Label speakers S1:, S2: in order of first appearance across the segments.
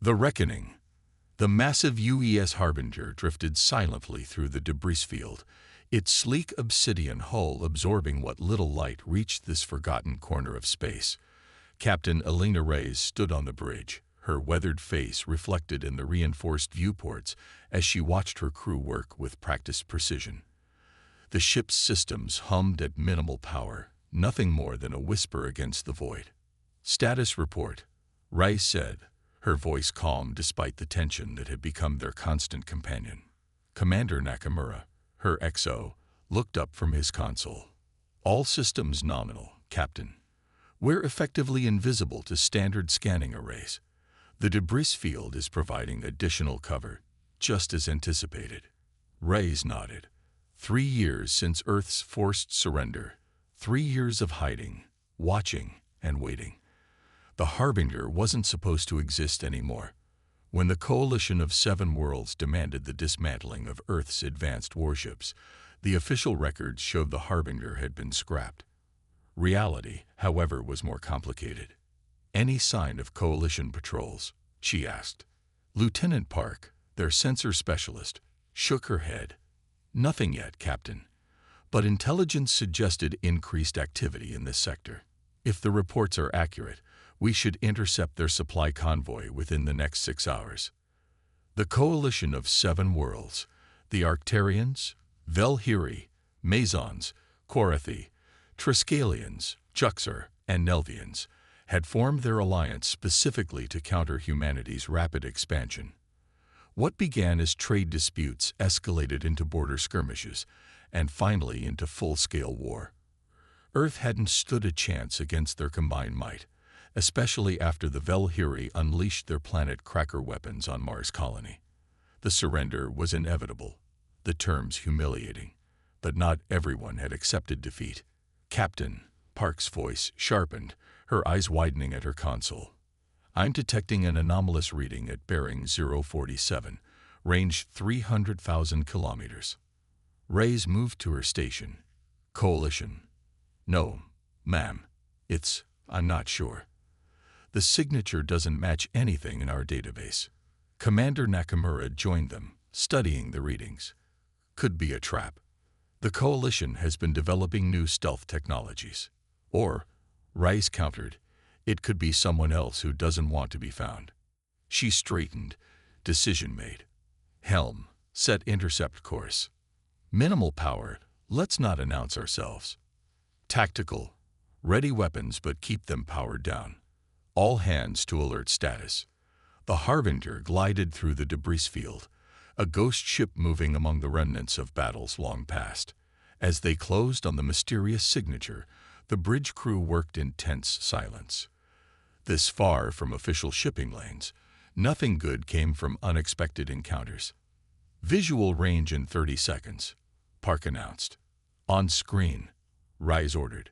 S1: The Reckoning. The massive UES Harbinger drifted silently through the debris field, its sleek obsidian hull absorbing what little light reached this forgotten corner of space. Captain Elena Reyes stood on the bridge, her weathered face reflected in the reinforced viewports as she watched her crew work with practiced precision. The ship's systems hummed at minimal power, nothing more than a whisper against the void. "Status report," Reyes said, her voice calm despite the tension that had become their constant companion. Commander Nakamura, her XO, looked up from his console. "All systems nominal, Captain. We're effectively invisible to standard scanning arrays. The debris field is providing additional cover, just as anticipated." Reyes nodded. 3 years since Earth's forced surrender. 3 years of hiding, watching, and waiting. The Harbinger wasn't supposed to exist anymore. When the coalition of 7 worlds demanded the dismantling of Earth's advanced warships, the official records showed the Harbinger had been scrapped. Reality, however, was more complicated. "Any sign of coalition patrols?" she asked. Lieutenant Park, their sensor specialist, shook her head. "Nothing yet, Captain. But intelligence suggested increased activity in this sector. If the reports are accurate, we should intercept their supply convoy within the next 6 hours." The coalition of 7 worlds, the Arcturians, Velhiri, Mazons, Korathi, Triskelions, Juxer, and Nelvians, had formed their alliance specifically to counter humanity's rapid expansion. What began as trade disputes escalated into border skirmishes, and finally into full-scale war. Earth hadn't stood a chance against their combined might, especially after the Velhiri unleashed their planet cracker weapons on Mars colony. The surrender was inevitable, the terms humiliating, but not everyone had accepted defeat. "Captain," Park's voice sharpened, her eyes widening at her console. "I'm detecting an anomalous reading at bearing 047, range 300,000 kilometers." Reyes moved to her station. "Coalition?" "No, ma'am. I'm not sure. The signature doesn't match anything in our database." Commander Nakamura joined them, studying the readings. "Could be a trap. The coalition has been developing new stealth technologies. Or," Reyes countered, "it could be someone else who doesn't want to be found." She straightened. Decision made. "Helm, set intercept course. Minimal power, let's not announce ourselves. Tactical, ready weapons but keep them powered down. All hands to alert status." The Harbinger glided through the debris field, a ghost ship moving among the remnants of battles long past. As they closed on the mysterious signature, the bridge crew worked in tense silence. This far from official shipping lanes, nothing good came from unexpected encounters. "Visual range in 30 seconds, Park announced. "On screen," Reyes ordered.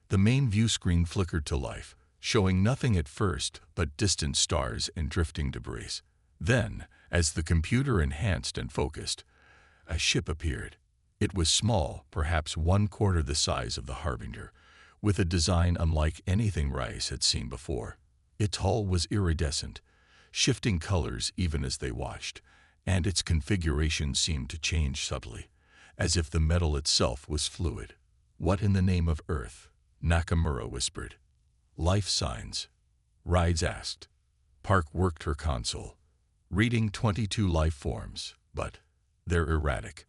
S1: The main view screen flickered to life, showing nothing at first but distant stars and drifting debris. Then, as the computer enhanced and focused, a ship appeared. It was small, perhaps 1/4 the size of the Harbinger, with a design unlike anything Reyes had seen before. Its hull was iridescent, shifting colors even as they watched, and its configuration seemed to change subtly, as if the metal itself was fluid. "What in the name of Earth?" Nakamura whispered. "Life signs?" Reyes asked. Park worked her console, reading 22 life forms, but they're erratic,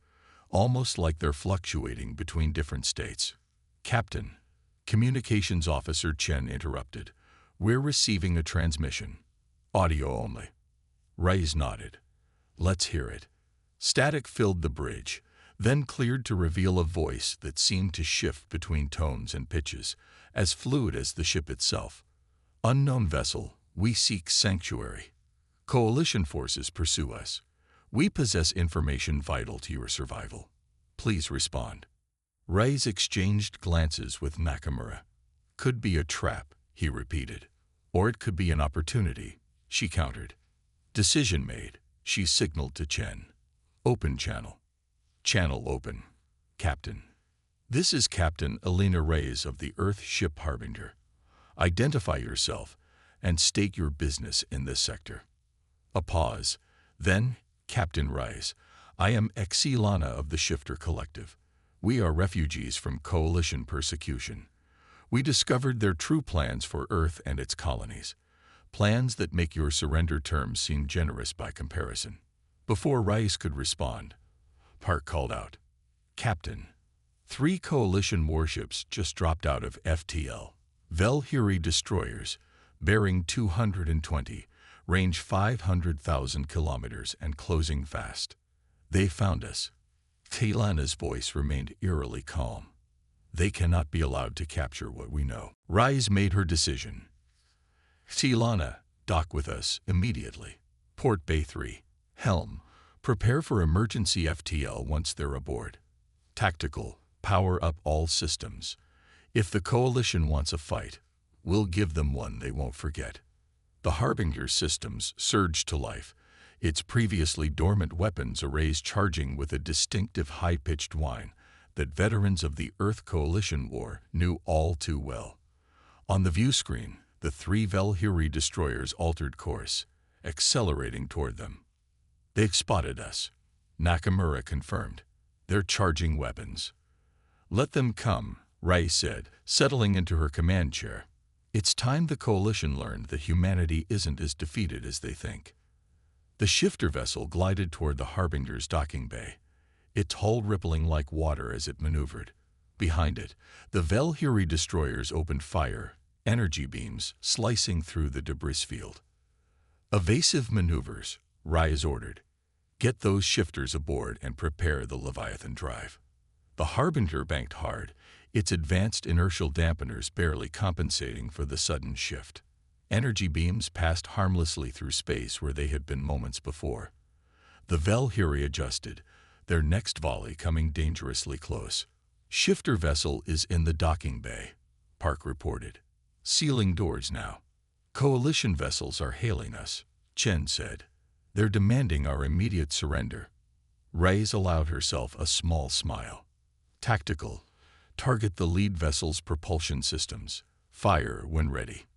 S1: almost like they're fluctuating between different states. "Captain," Communications Officer Chen interrupted, "we're receiving a transmission. Audio only." Reyes nodded. "Let's hear it." Static filled the bridge, then cleared to reveal a voice that seemed to shift between tones and pitches, as fluid as the ship itself. "Unknown vessel, we seek sanctuary. Coalition forces pursue us. We possess information vital to your survival. Please respond." Reyes exchanged glances with Nakamura. "Could be a trap," he repeated. "Or it could be an opportunity," she countered. Decision made, she signaled to Chen. "Open channel." "Channel open, Captain." "This is Captain Elena Reyes of the Earth ship Harbinger. Identify yourself and state your business in this sector." A pause. Then, Captain Rice, I am Exilana of the Shifter Collective. We are refugees from coalition persecution. We discovered their true plans for Earth and its colonies. Plans that make your surrender terms seem generous by comparison. Before Rice could respond, Park called out, Captain, 3 coalition warships just dropped out of FTL. Velhiri destroyers, bearing 220, range 500,000 kilometers and closing fast. They found us. Taylana's voice remained eerily calm. They cannot be allowed to capture what we know. Rise made her decision. Taylana, dock with us immediately. Port Bay 3. Helm, prepare for emergency FTL once they're aboard. Tactical, power up all systems. If the Coalition wants a fight, we'll give them one they won't forget. The Harbinger systems surged to life, its previously dormant weapons arrays charging with a distinctive high-pitched whine that veterans of the Earth Coalition War knew all too well. On the view screen, the 3 Velhiri destroyers altered course, accelerating toward them. They've spotted us, Nakamura confirmed. They're charging weapons. Let them come, Rai said, settling into her command chair. It's time the Coalition learned that humanity isn't as defeated as they think. The shifter vessel glided toward the Harbinger's docking bay, its hull rippling like water as it maneuvered. Behind it, the Velhiri destroyers opened fire, energy beams slicing through the debris field. Evasive maneuvers, Rise ordered. Get those shifters aboard and prepare the Leviathan drive. The Harbinger banked hard, its advanced inertial dampeners barely compensating for the sudden shift. Energy beams passed harmlessly through space where they had been moments before. The Velhiri adjusted, their next volley coming dangerously close. Shifter vessel is in the docking bay, Park reported. Sealing doors now. Coalition vessels are hailing us, Chen said. They're demanding our immediate surrender. Reyes allowed herself a small smile. Tactical. Target the lead vessel's propulsion systems. Fire when ready.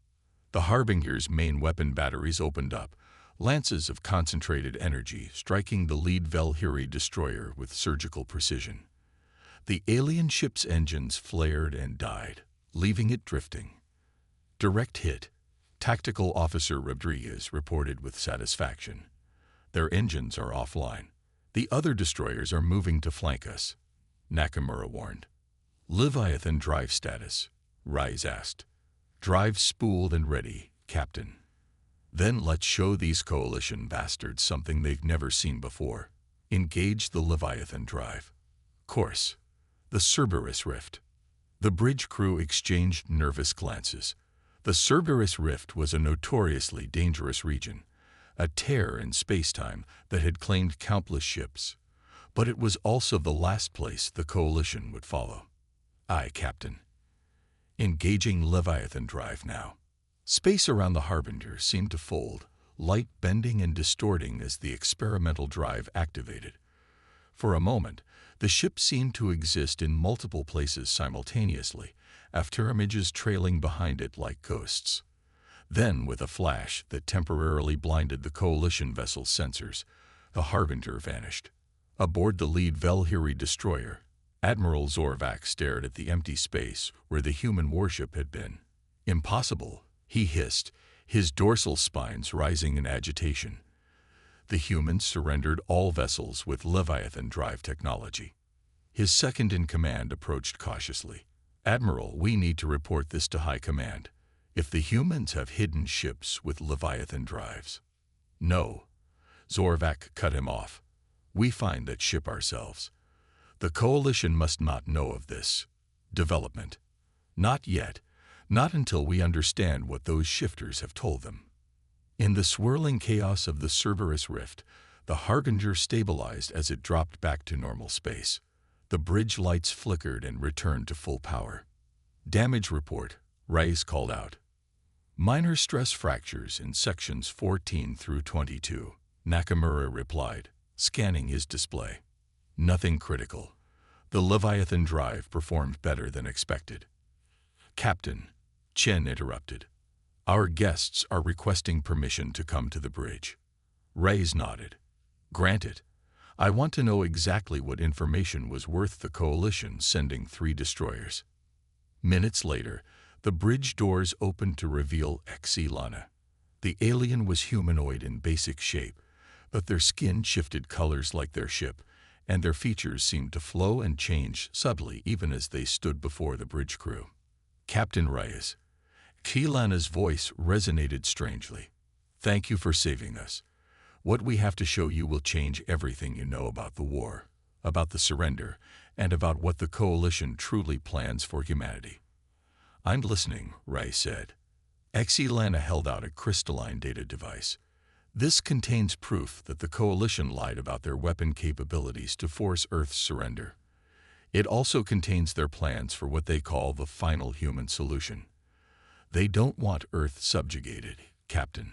S1: The Harbinger's main weapon batteries opened up, lances of concentrated energy striking the lead Velhiri destroyer with surgical precision. The alien ship's engines flared and died, leaving it drifting. Direct hit, Tactical Officer Rodriguez reported with satisfaction. Their engines are offline. The other destroyers are moving to flank us, Nakamura warned. Leviathan drive status, Rise asked. Drive spooled and ready, Captain. Then let's show these Coalition bastards something they've never seen before. Engage the Leviathan drive. Course. The Cerberus Rift. The bridge crew exchanged nervous glances. The Cerberus Rift was a notoriously dangerous region, a tear in space-time that had claimed countless ships. But it was also the last place the Coalition would follow. Aye, Captain. Engaging Leviathan drive now. Space around the Harbinger seemed to fold, light bending and distorting as the experimental drive activated. For a moment, the ship seemed to exist in multiple places simultaneously, after images trailing behind it like ghosts. Then, with a flash that temporarily blinded the Coalition vessel's sensors, the Harbinger vanished. Aboard the lead Velhiri destroyer, Admiral Zorvac stared at the empty space where the human warship had been. Impossible, he hissed, his dorsal spines rising in agitation. The humans surrendered all vessels with Leviathan drive technology. His second-in-command approached cautiously. Admiral, we need to report this to High Command. If the humans have hidden ships with Leviathan drives. No. Zorvac cut him off. We find that ship ourselves. The Coalition must not know of this development. Not yet. Not until we understand what those shifters have told them. In the swirling chaos of the Cerberus Rift, the Harbinger stabilized as it dropped back to normal space. The bridge lights flickered and returned to full power. Damage report, Rice called out. Minor stress fractures in sections 14 through 22, Nakamura replied, scanning his display. Nothing critical. The Leviathan drive performed better than expected. Captain, Chen interrupted. Our guests are requesting permission to come to the bridge. Reyes nodded. Granted. I want to know exactly what information was worth the Coalition sending 3 destroyers. Minutes later, the bridge doors opened to reveal Lana. The alien was humanoid in basic shape, but their skin shifted colors like their ship, and their features seemed to flow and change subtly even as they stood before the bridge crew. Captain Reyes. Lana's voice resonated strangely. Thank you for saving us. What we have to show you will change everything you know about the war, about the surrender, and about what the Coalition truly plans for humanity. I'm listening, Reyes said. Lana held out a crystalline data device. This contains proof that the Coalition lied about their weapon capabilities to force Earth's surrender. It also contains their plans for what they call the final human solution. They don't want Earth subjugated, Captain.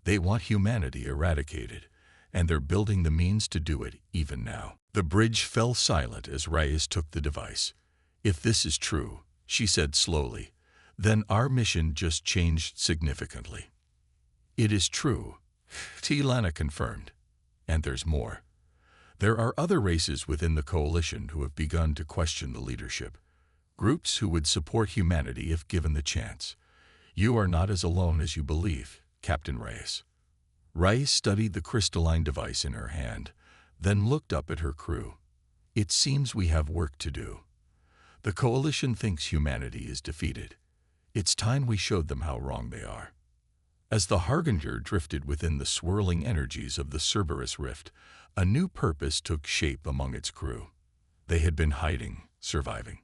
S1: They want humanity eradicated, and they're building the means to do it even now. The bridge fell silent as Reyes took the device. If this is true, she said slowly, then our mission just changed significantly. It is true, Lana confirmed. And there's more. There are other races within the Coalition who have begun to question the leadership. Groups who would support humanity if given the chance. You are not as alone as you believe, Captain Reyes. Reyes studied the crystalline device in her hand, then looked up at her crew. It seems we have work to do. The Coalition thinks humanity is defeated. It's time we showed them how wrong they are. As the Harbinger drifted within the swirling energies of the Cerberus rift, a new purpose took shape among its crew. They had been hiding, surviving.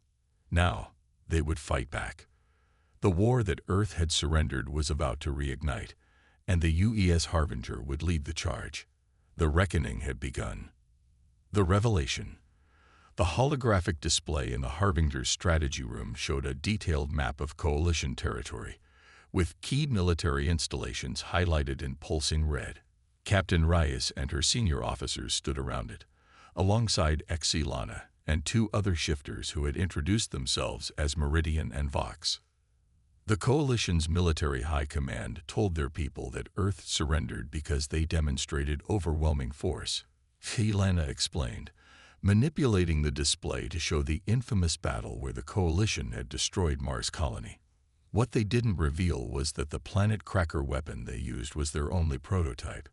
S1: Now, they would fight back. The war that Earth had surrendered was about to reignite, and the UES Harbinger would lead the charge. The reckoning had begun. The revelation. The holographic display in the Harbinger's strategy room showed a detailed map of Coalition territory, with key military installations highlighted in pulsing red. Captain Reyes and her senior officers stood around it, alongside Lana and 2 other shifters who had introduced themselves as Meridian and Vox. The Coalition's military high command told their people that Earth surrendered because they demonstrated overwhelming force. Lana explained, manipulating the display to show the infamous battle where the Coalition had destroyed Mars' colony. What they didn't reveal was that the planet cracker weapon they used was their only prototype.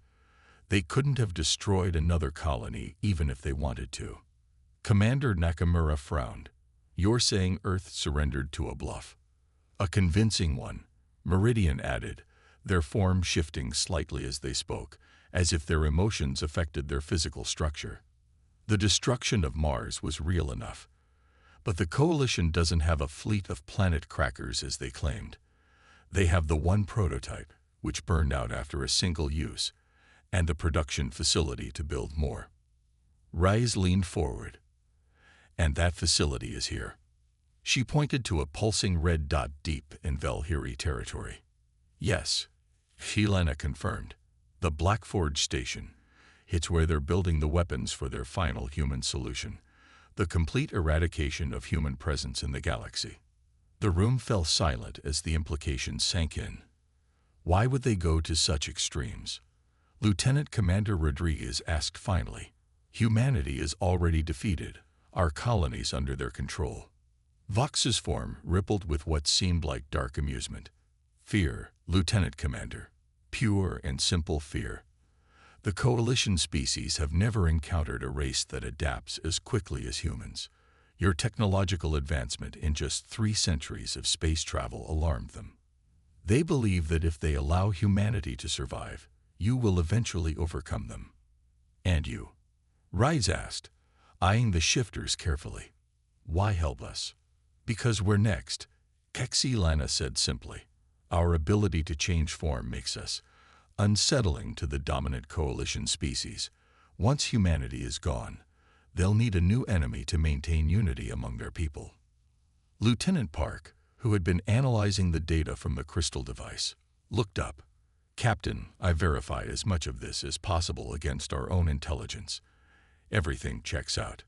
S1: They couldn't have destroyed another colony even if they wanted to. Commander Nakamura frowned. You're saying Earth surrendered to a bluff? A convincing one, Meridian added, their form shifting slightly as they spoke, as if their emotions affected their physical structure. The destruction of Mars was real enough. But the Coalition doesn't have a fleet of planet crackers as they claimed. They have the one prototype, which burned out after a single use, and the production facility to build more. Reyes leaned forward. And that facility is here. She pointed to a pulsing red dot deep in Valkyrie territory. Yes, Lana confirmed. The Black Forge Station. It's where they're building the weapons for their final human solution. The complete eradication of human presence in the galaxy. The room fell silent as the implications sank in. Why would they go to such extremes? Lieutenant Commander Rodriguez asked finally. Humanity is already defeated, our colonies under their control. Vox's form rippled with what seemed like dark amusement. Fear, Lieutenant Commander. Pure and simple fear. The Coalition species have never encountered a race that adapts as quickly as humans. Your technological advancement in just 3 centuries of space travel alarmed them. They believe that if they allow humanity to survive, you will eventually overcome them. And you? Reyes asked, eyeing the shifters carefully. Why help us? Because we're next, Lana said simply. Our ability to change form makes us unsettling to the dominant Coalition species. Once humanity is gone, they'll need a new enemy to maintain unity among their people. Lieutenant Park, who had been analyzing the data from the crystal device, looked up. Captain, I verified as much of this as possible against our own intelligence. Everything checks out.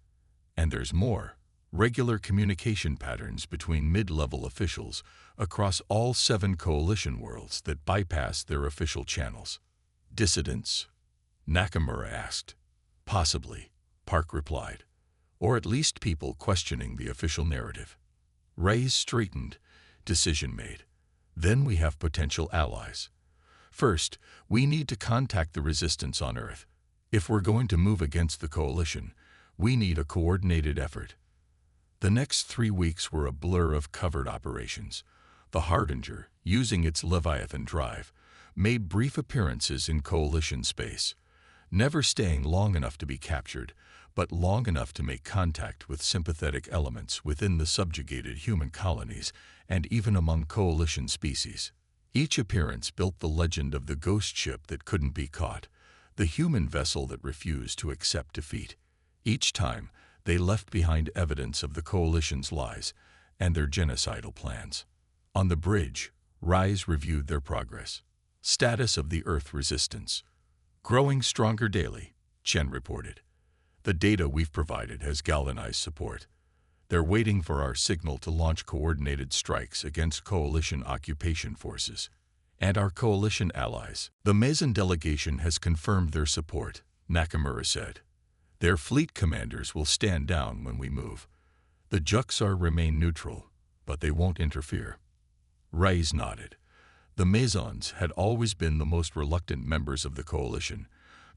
S1: And there's more. Regular communication patterns between mid-level officials across all 7 Coalition worlds that bypass their official channels. Dissidents, Nakamura asked. Possibly, Park replied. Or at least people questioning the official narrative. Reyes straightened. Decision made. Then we have potential allies. First, we need to contact the resistance on Earth. If we're going to move against the coalition, we need a coordinated effort. The next 3 weeks were a blur of covert operations. The Harbinger, using its Leviathan drive, made brief appearances in coalition space, never staying long enough to be captured, but long enough to make contact with sympathetic elements within the subjugated human colonies and even among coalition species. Each appearance built the legend of the ghost ship that couldn't be caught, the human vessel that refused to accept defeat. Each time, they left behind evidence of the coalition's lies and their genocidal plans. On the bridge, Reyes reviewed their progress. Status of the Earth resistance. Growing stronger daily, Chen reported. The data we've provided has galvanized support. They're waiting for our signal to launch coordinated strikes against coalition occupation forces. And our coalition allies. The Mason delegation has confirmed their support, Nakamura said. Their fleet commanders will stand down when we move. The Juxar remain neutral, but they won't interfere. Reyes nodded. The Masons had always been the most reluctant members of the coalition,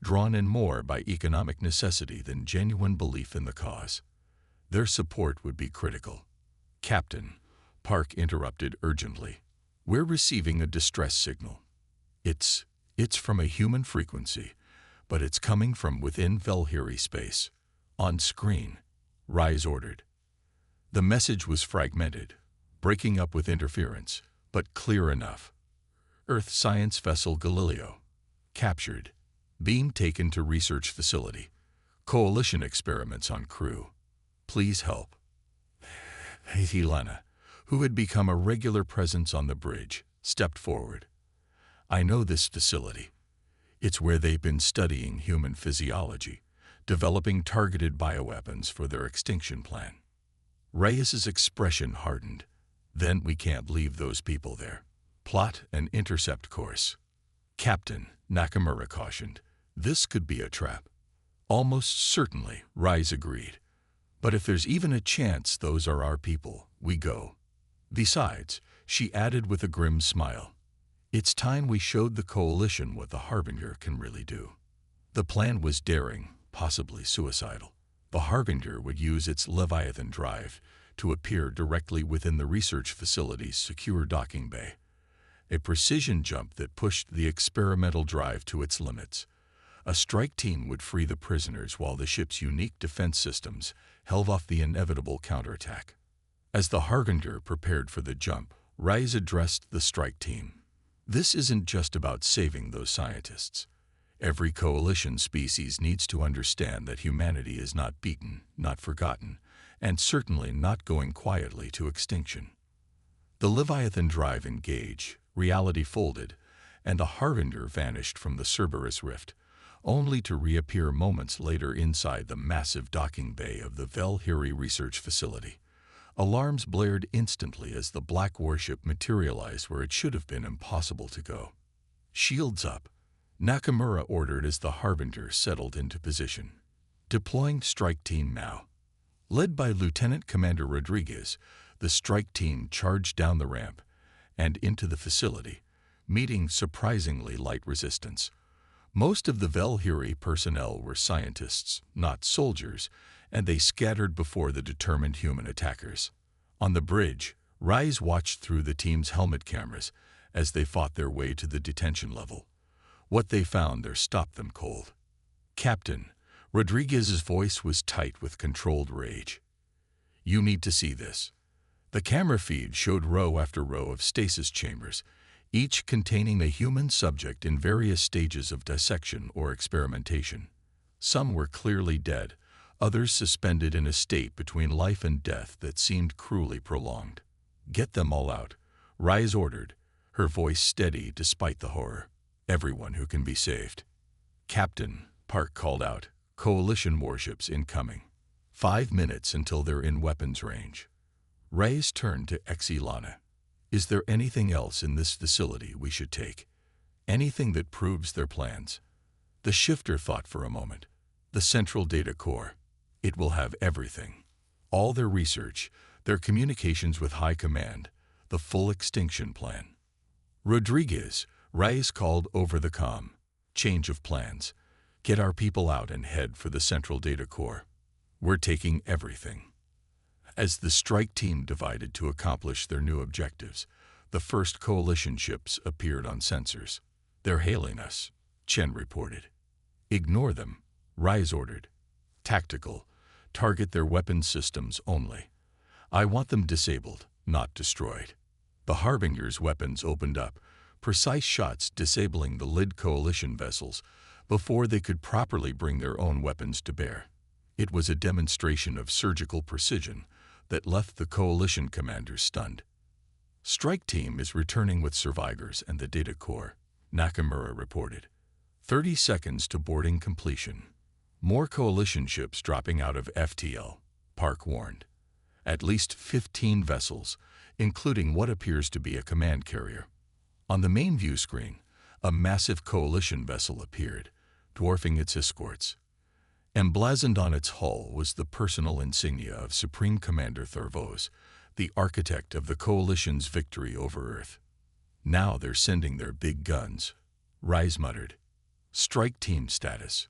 S1: drawn in more by economic necessity than genuine belief in the cause. Their support would be critical. Captain, Park interrupted urgently. We're receiving a distress signal. It's from a human frequency, but it's coming from within Velhiri space. On screen, Reyes ordered. The message was fragmented, breaking up with interference, but clear enough. Earth science vessel Galileo. Captured. Beam taken to research facility. Coalition experiments on crew. Please help. Helena, who had become a regular presence on the bridge, stepped forward. I know this facility. It's where they've been studying human physiology, developing targeted bioweapons for their extinction plan. Reyes's expression hardened. Then we can't leave those people there. Plot an intercept course. Captain, Nakamura cautioned. This could be a trap. Almost certainly, Reyes agreed. But if there's even a chance those are our people, we go. Besides, she added with a grim smile, it's time we showed the coalition what the Harbinger can really do. The plan was daring, possibly suicidal. The Harbinger would use its Leviathan drive to appear directly within the research facility's secure docking bay. A precision jump that pushed the experimental drive to its limits. A strike team would free the prisoners while the ship's unique defense systems held off the inevitable counterattack. As the Harbinger prepared for the jump, Reyes addressed the strike team. This isn't just about saving those scientists. Every coalition species needs to understand that humanity is not beaten, not forgotten, and certainly not going quietly to extinction. The Leviathan drive engaged, reality folded, and the Harbinger vanished from the Cerberus rift, only to reappear moments later inside the massive docking bay of the Velhiri research facility. Alarms blared instantly as the black warship materialized where it should have been impossible to go. Shields up, Nakamura ordered as the Harbinger settled into position. Deploying strike team now. Led by Lieutenant Commander Rodriguez, the strike team charged down the ramp and into the facility, meeting surprisingly light resistance. Most of the Velhiri personnel were scientists, not soldiers, and they scattered before the determined human attackers. On the bridge, Reyes watched through the team's helmet cameras as they fought their way to the detention level. What they found there stopped them cold. Captain, Rodriguez's voice was tight with controlled rage. You need to see this. The camera feed showed row after row of stasis chambers, each containing a human subject in various stages of dissection or experimentation. Some were clearly dead, others suspended in a state between life and death that seemed cruelly prolonged. Get them all out, Reyes ordered, her voice steady despite the horror. Everyone who can be saved. Captain, Park called out, coalition warships incoming. 5 minutes until they're in weapons range. Reyes turned to Helena. Is there anything else in this facility we should take? Anything that proves their plans? The shifter thought for a moment. The central data core. It will have everything. All their research, their communications with high command, the full extinction plan. Rodriguez, Reyes called over the comm. Change of plans. Get our people out and head for the central data core. We're taking everything. As the strike team divided to accomplish their new objectives, the first coalition ships appeared on sensors. They're hailing us, Chen reported. Ignore them, Reyes ordered. Tactical. Target their weapons systems only. I want them disabled, not destroyed. The Harbinger's weapons opened up, precise shots disabling the Lid coalition vessels before they could properly bring their own weapons to bear. It was a demonstration of surgical precision that left the coalition commanders stunned. Strike team is returning with survivors and the data core, Nakamura reported. 30 seconds to boarding completion. More coalition ships dropping out of FTL, Park warned. At least 15 vessels, including what appears to be a command carrier. On the main view screen, a massive coalition vessel appeared, dwarfing its escorts. Emblazoned on its hull was the personal insignia of Supreme Commander Thorvos, the architect of the coalition's victory over Earth. Now they're sending their big guns, Reyes muttered. Strike team status.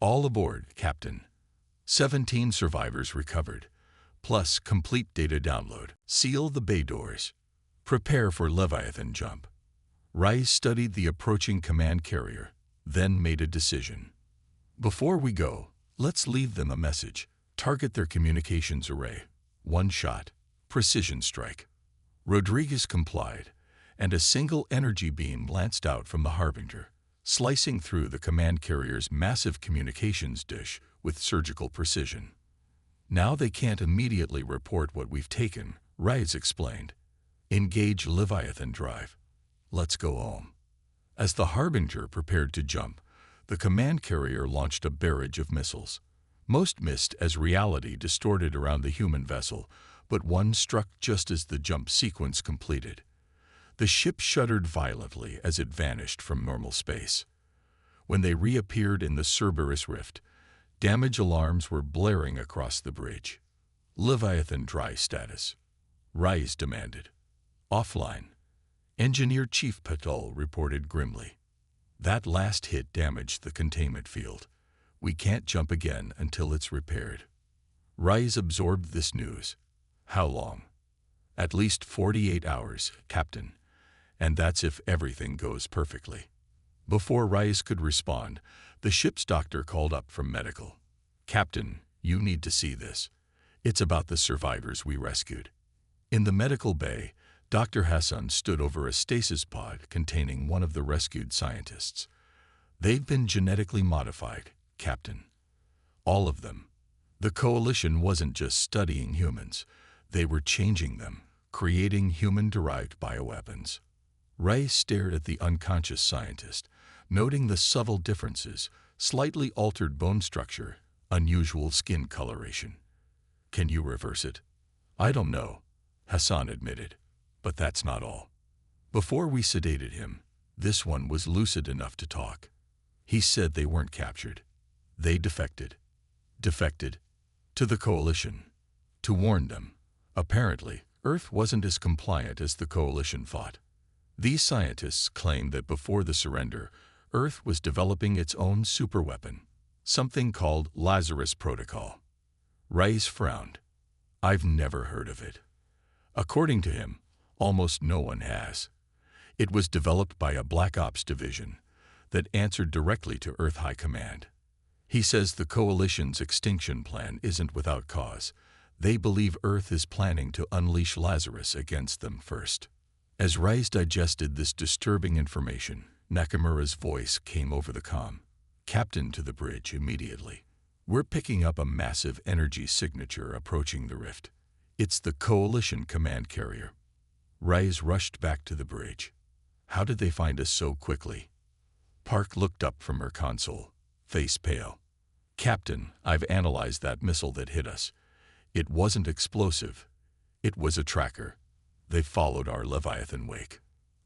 S1: All aboard, Captain. 17 survivors recovered, plus complete data download. Seal the bay doors. Prepare for Leviathan jump. Reyes studied the approaching command carrier, then made a decision. Before we go, let's leave them a message. Target their communications array. One shot. Precision strike. Rodriguez complied, and a single energy beam lanced out from the Harbinger, slicing through the command carrier's massive communications dish with surgical precision. Now they can't immediately report what we've taken, Reyes explained. Engage Leviathan drive. Let's go home. As the Harbinger prepared to jump, the command carrier launched a barrage of missiles. Most missed as reality distorted around the human vessel, but one struck just as the jump sequence completed. The ship shuddered violently as it vanished from normal space. When they reappeared in the Cerberus rift, damage alarms were blaring across the bridge. Leviathan dry status. Reyes demanded. Offline. Engineer Chief Patul reported grimly. That last hit damaged the containment field. We can't jump again until it's repaired. Reyes absorbed this news. How long? At least 48 hours, Captain. And that's if everything goes perfectly. Before Reyes could respond, the ship's doctor called up from medical. Captain, you need to see this. It's about the survivors we rescued. In the medical bay, Dr. Hassan stood over a stasis pod containing one of the rescued scientists. They've been genetically modified, Captain. All of them. The coalition wasn't just studying humans. They were changing them, creating human-derived bioweapons. Reyes stared at the unconscious scientist, noting the subtle differences, slightly altered bone structure, unusual skin coloration. Can you reverse it? I don't know, Hassan admitted, but that's not all. Before we sedated him, this one was lucid enough to talk. He said they weren't captured. They defected. Defected? To the coalition. To warn them. Apparently, Earth wasn't as compliant as the coalition thought. These scientists claimed that before the surrender, Earth was developing its own superweapon, something called Lazarus Protocol. Reyes frowned. I've never heard of it. According to him, almost no one has. It was developed by a Black Ops division that answered directly to Earth High Command. He says the coalition's extinction plan isn't without cause. They believe Earth is planning to unleash Lazarus against them first. As Reyes digested this disturbing information, Nakamura's voice came over the comm. Captain to the bridge immediately. We're picking up a massive energy signature approaching the rift. It's the coalition command carrier. Reyes rushed back to the bridge. How did they find us so quickly? Park looked up from her console, face pale. Captain, I've analyzed that missile that hit us. It wasn't explosive. It was a tracker. They followed our Leviathan wake.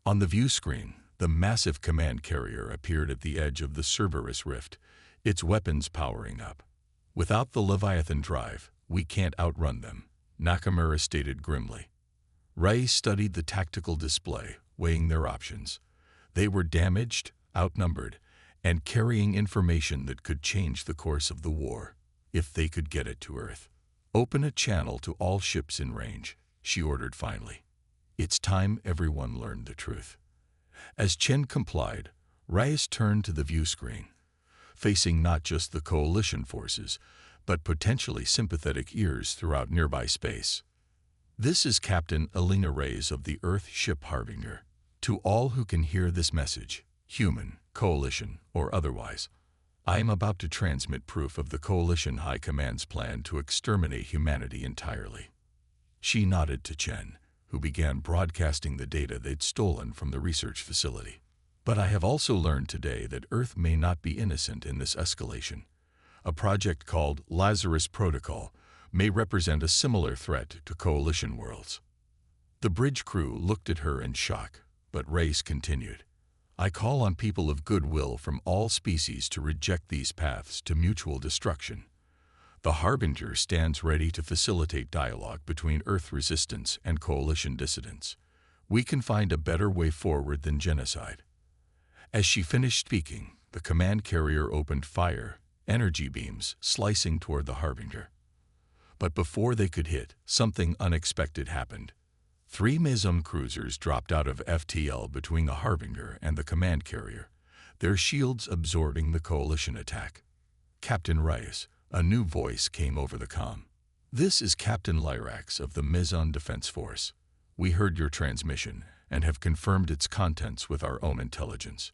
S1: On the view screen, The massive command carrier appeared at the edge of the Cerberus rift, its weapons powering up. "Without the Leviathan drive, we can't outrun them," Nakamura stated grimly. Ray studied the tactical display, weighing their options. They were damaged, outnumbered, and carrying information that could change the course of the war, if they could get it to Earth. "Open a channel to all ships in range," she ordered finally. It's time everyone learned the truth. As Chen complied, Reyes turned to the view screen, facing not just the coalition forces, but potentially sympathetic ears throughout nearby space. "This is Captain Alina Reyes of the Earth ship Harbinger. To all who can hear this message, human, coalition, or otherwise, I am about to transmit proof of the Coalition High Command's plan to exterminate humanity entirely." She nodded to Chen, who began broadcasting the data they'd stolen from the research facility. "But I have also learned today that Earth may not be innocent in this escalation. A project called Lazarus Protocol may represent a similar threat to Coalition worlds." The bridge crew looked at her in shock, but Reyes continued. "I call on people of goodwill from all species to reject these paths to mutual destruction. The Harbinger stands ready to facilitate dialogue between Earth resistance and Coalition dissidents. We can find a better way forward than genocide." As she finished speaking, the command carrier opened fire, energy beams slicing toward the Harbinger. But before they could hit, something unexpected happened. 3 Maison cruisers dropped out of FTL between the Harbinger and the command carrier, their shields absorbing the Coalition attack. "Captain Reyes," a new voice came over the comm. "This is Captain Lyrax of the Maison Defense Force. We heard your transmission and have confirmed its contents with our own intelligence.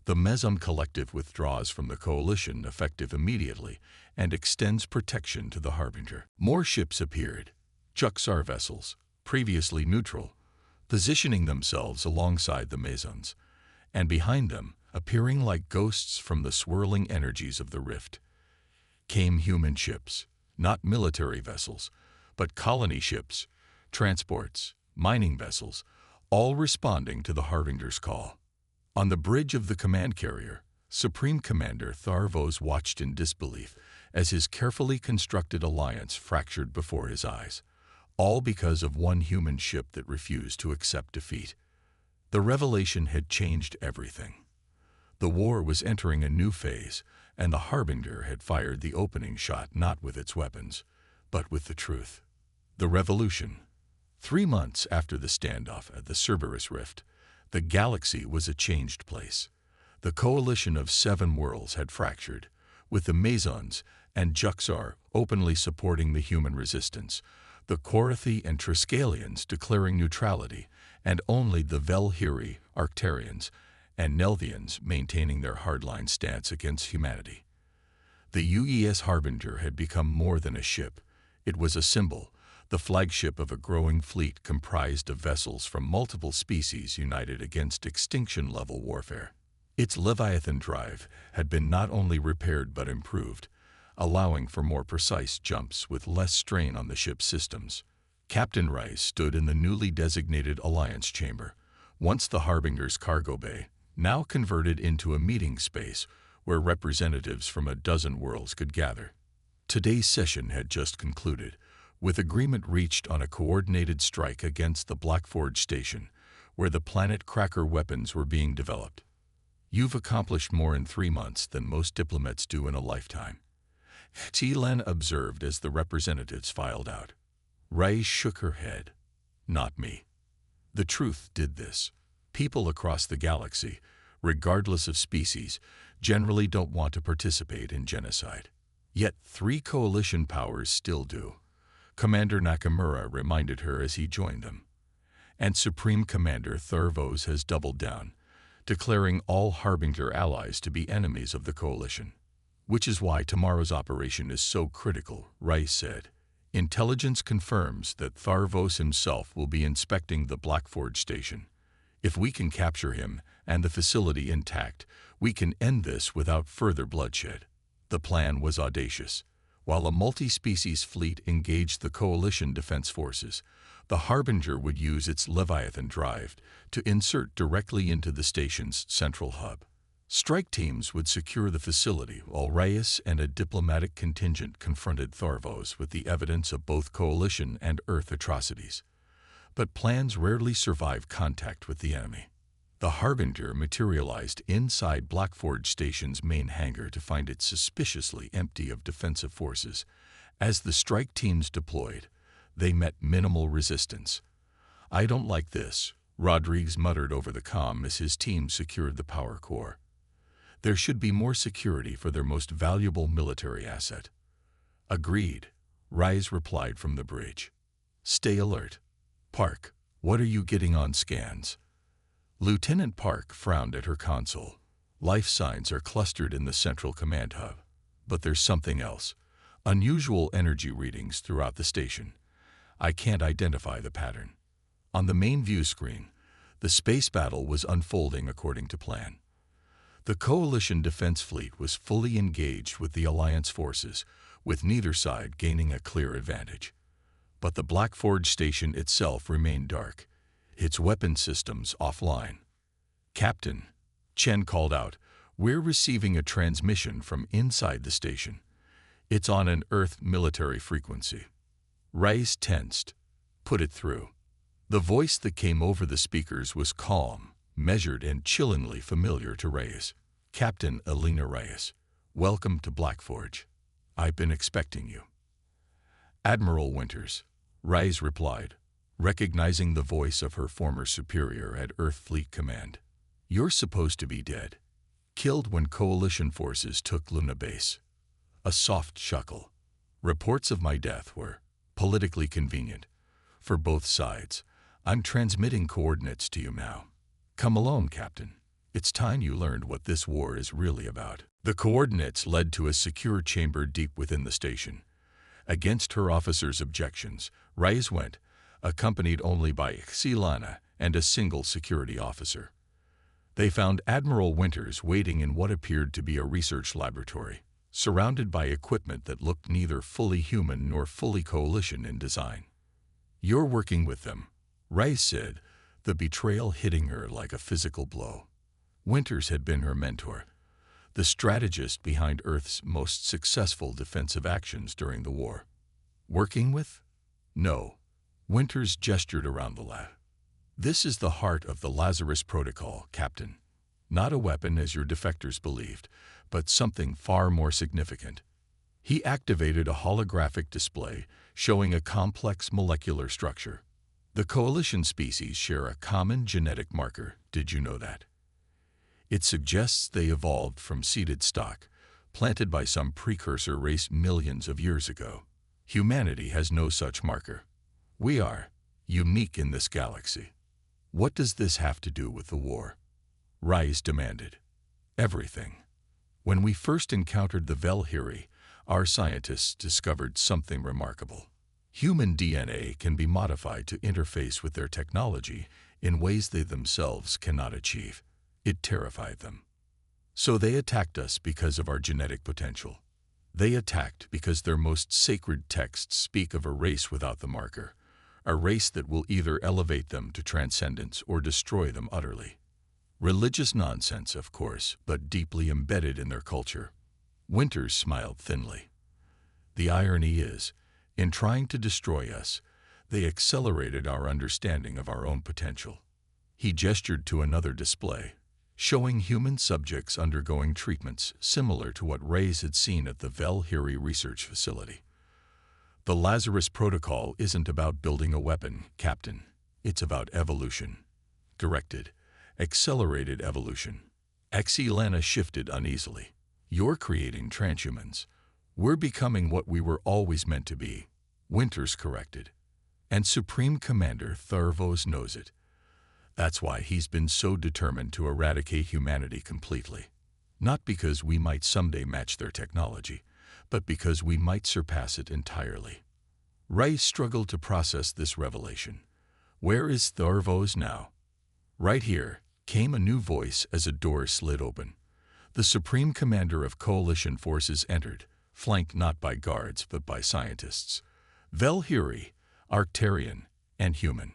S1: The Maison Collective withdraws from the Coalition effective immediately and extends protection to the Harbinger." More ships appeared, Juxar vessels, previously neutral, positioning themselves alongside the Maisons, and behind them, appearing like ghosts from the swirling energies of the rift, came human ships, not military vessels, but colony ships, transports, mining vessels, all responding to the Harbinger's call. On the bridge of the command carrier, Supreme Commander Tharvos watched in disbelief as his carefully constructed alliance fractured before his eyes, all because of one human ship that refused to accept defeat. The revelation had changed everything. The war was entering a new phase, and the Harbinger had fired the opening shot not with its weapons, but with the truth. The revolution. 3 months after the standoff at the Cerberus Rift, the galaxy was a changed place. The coalition of 7 worlds had fractured, with the Maisons and Juxar openly supporting the human resistance, the Korathi and Triskelions declaring neutrality, and only the Velhiri, Arctarians, and Nelthians maintaining their hardline stance against humanity. The UES Harbinger had become more than a ship. It was a symbol, the flagship of a growing fleet comprised of vessels from multiple species united against extinction-level warfare. Its Leviathan drive had been not only repaired but improved, allowing for more precise jumps with less strain on the ship's systems. Captain Rice stood in the newly designated Alliance Chamber, once the Harbinger's cargo bay, now converted into a meeting space where representatives from a dozen worlds could gather. Today's session had just concluded, with agreement reached on a coordinated strike against the Blackforge station, where the Planet Cracker weapons were being developed. "You've accomplished more in 3 months than most diplomats do in a lifetime," T-Len observed as the representatives filed out. Ray shook her head. "Not me. The truth did this. People across the galaxy, regardless of species, generally don't want to participate in genocide. Yet 3 coalition powers still do," Commander Nakamura reminded her as he joined them. "And Supreme Commander Tharvos has doubled down, declaring all Harbinger allies to be enemies of the coalition. Which is why tomorrow's operation is so critical," Rice said. "Intelligence confirms that Tharvos himself will be inspecting the Blackforge station. If we can capture him and the facility intact, we can end this without further bloodshed." The plan was audacious, While a multi-species fleet engaged the Coalition defense forces, the Harbinger would use its Leviathan drive to insert directly into the station's central hub. Strike teams would secure the facility while Reyes and a diplomatic contingent confronted Tharvos with the evidence of both Coalition and Earth atrocities. But plans rarely survive contact with the enemy. The Harbinger materialized inside Blackforge Station's main hangar to find it suspiciously empty of defensive forces. As the strike teams deployed, they met minimal resistance. "I don't like this," Rodriguez muttered over the comm as his team secured the power core. "There should be more security for their most valuable military asset." "Agreed," Reyes replied from the bridge. "Stay alert. Park, what are you getting on scans?" Lieutenant Park frowned at her console. "Life signs are clustered in the central command hub. But there's something else. Unusual energy readings throughout the station. I can't identify the pattern." On the main view screen, the space battle was unfolding according to plan. The Coalition defense fleet was fully engaged with the Alliance forces, with neither side gaining a clear advantage. But the Blackforge Station itself remained dark, its weapon systems offline. "Captain," Chen called out, "we're receiving a transmission from inside the station. It's on an Earth military frequency." Reyes tensed. "Put it through." The voice that came over the speakers was calm, measured, and chillingly familiar to Reyes. "Captain Elena Reyes, welcome to Blackforge. I've been expecting you." "Admiral Winters," Reyes replied, recognizing the voice of her former superior at Earth Fleet Command. "You're supposed to be dead. Killed when Coalition forces took Luna Base." A soft chuckle. "Reports of my death were politically convenient for both sides. I'm transmitting coordinates to you now. Come along, Captain. It's time you learned what this war is really about." The coordinates led to a secure chamber deep within the station. Against her officer's objections, Reyes went, accompanied only by Xilana and a single security officer. They found Admiral Winters waiting in what appeared to be a research laboratory, surrounded by equipment that looked neither fully human nor fully Coalition in design. "You're working with them," Reyes said, the betrayal hitting her like a physical blow. Winters had been her mentor, the strategist behind Earth's most successful defensive actions during the war. "Working with?" "No." Winters gestured around the lab. "This is the heart of the Lazarus Protocol, Captain. Not a weapon as your defectors believed, but something far more significant." He activated a holographic display showing a complex molecular structure. "The Coalition species share a common genetic marker. Did you know that? It suggests they evolved from seeded stock, planted by some precursor race millions of years ago. Humanity has no such marker. We are unique in this galaxy." "What does this have to do with the war?" Reyes demanded. "Everything. When we first encountered the Velhiri, our scientists discovered something remarkable. Human DNA can be modified to interface with their technology in ways they themselves cannot achieve. It terrified them. So they attacked us because of our genetic potential. They attacked because their most sacred texts speak of a race without the marker, a race that will either elevate them to transcendence or destroy them utterly. Religious nonsense, of course, but deeply embedded in their culture." Winters smiled thinly. "The irony is, in trying to destroy us, they accelerated our understanding of our own potential." He gestured to another display, showing human subjects undergoing treatments similar to what Reyes had seen at the Velhiri research facility. "The Lazarus Protocol isn't about building a weapon, Captain. It's about evolution. Directed, accelerated evolution." Xilana shifted uneasily. "You're creating transhumans. We're becoming what we were always meant to be," Winters corrected. "And Supreme Commander Tharvos knows it. That's why he's been so determined to eradicate humanity completely. Not because we might someday match their technology, but because we might surpass it entirely." Reyes struggled to process this revelation. "Where is Tharvos now?" "Right here," came a new voice as a door slid open. The Supreme Commander of Coalition forces entered, flanked not by guards but by scientists. Velhiri, Arcturian, and human.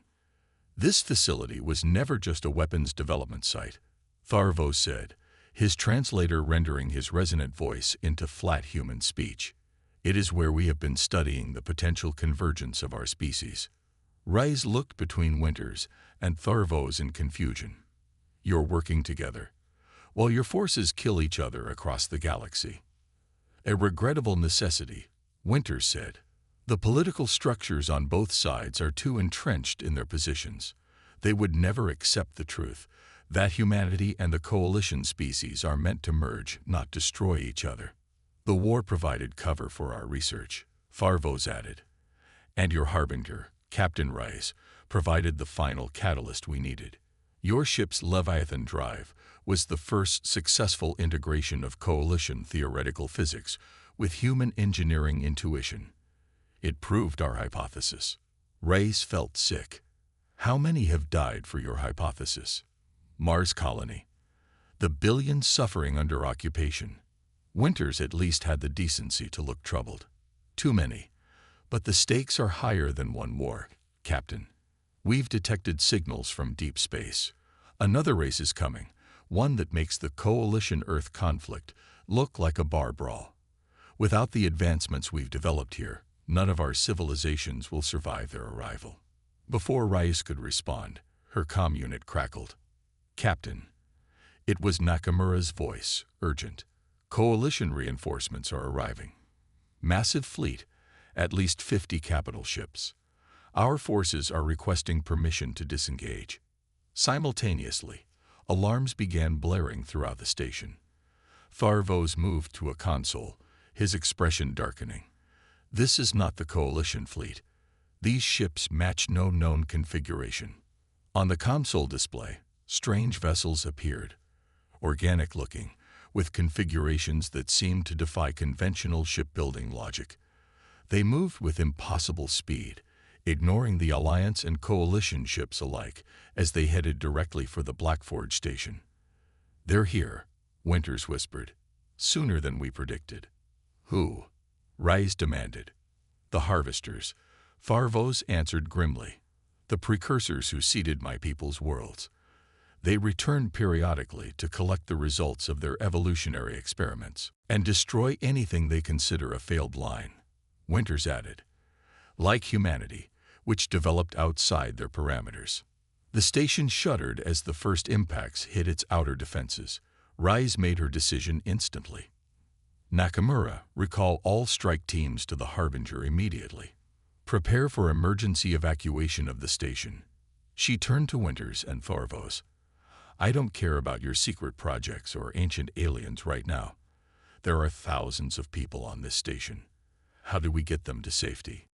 S1: This facility was never just a weapons development site, Tharvo said, his translator rendering his resonant voice into flat human speech. It is where we have been studying the potential convergence of our species. Rais looked between Winters and Tharvos in confusion. You're working together, while your forces kill each other across the galaxy. A regrettable necessity, Winters said. The political structures on both sides are too entrenched in their positions. They would never accept the truth that humanity and the coalition species are meant to merge, not destroy each other. The war provided cover for our research, Tharvos added. And your harbinger, Captain Rais, provided the final catalyst we needed. Your ship's Leviathan drive was the first successful integration of coalition theoretical physics with human engineering intuition. It proved our hypothesis. Rais felt sick. How many have died for your hypothesis? Mars colony. The billions suffering under occupation. Winters at least had the decency to look troubled. Too many. But the stakes are higher than one war, Captain. We've detected signals from deep space. Another race is coming, one that makes the Coalition-Earth conflict look like a bar brawl. Without the advancements we've developed here, none of our civilizations will survive their arrival. Before Rais could respond, her comm unit crackled. Captain. It was Nakamura's voice, urgent. Coalition reinforcements are arriving. Massive fleet, at least 50 capital ships. Our forces are requesting permission to disengage. Simultaneously, alarms began blaring throughout the station. Tharvos moved to a console, his expression darkening. This is not the coalition fleet. These ships match no known configuration. On the console display, strange vessels appeared, organic-looking, with configurations that seemed to defy conventional shipbuilding logic. They moved with impossible speed, ignoring the Alliance and Coalition ships alike as they headed directly for the Blackforge station. They're here, Winters whispered. Sooner than we predicted. Who? Rais demanded. The Harvesters. Tharvos answered grimly. The precursors who seeded my people's worlds. They returned periodically to collect the results of their evolutionary experiments and destroy anything they consider a failed line, Winters added. Like humanity, which developed outside their parameters. The station shuddered as the first impacts hit its outer defenses. Rais made her decision instantly. Nakamura, recall all strike teams to the Harbinger immediately. Prepare for emergency evacuation of the station. She turned to Winters and Tharvos. I don't care about your secret projects or ancient aliens right now. There are thousands of people on this station. How do we get them to safety?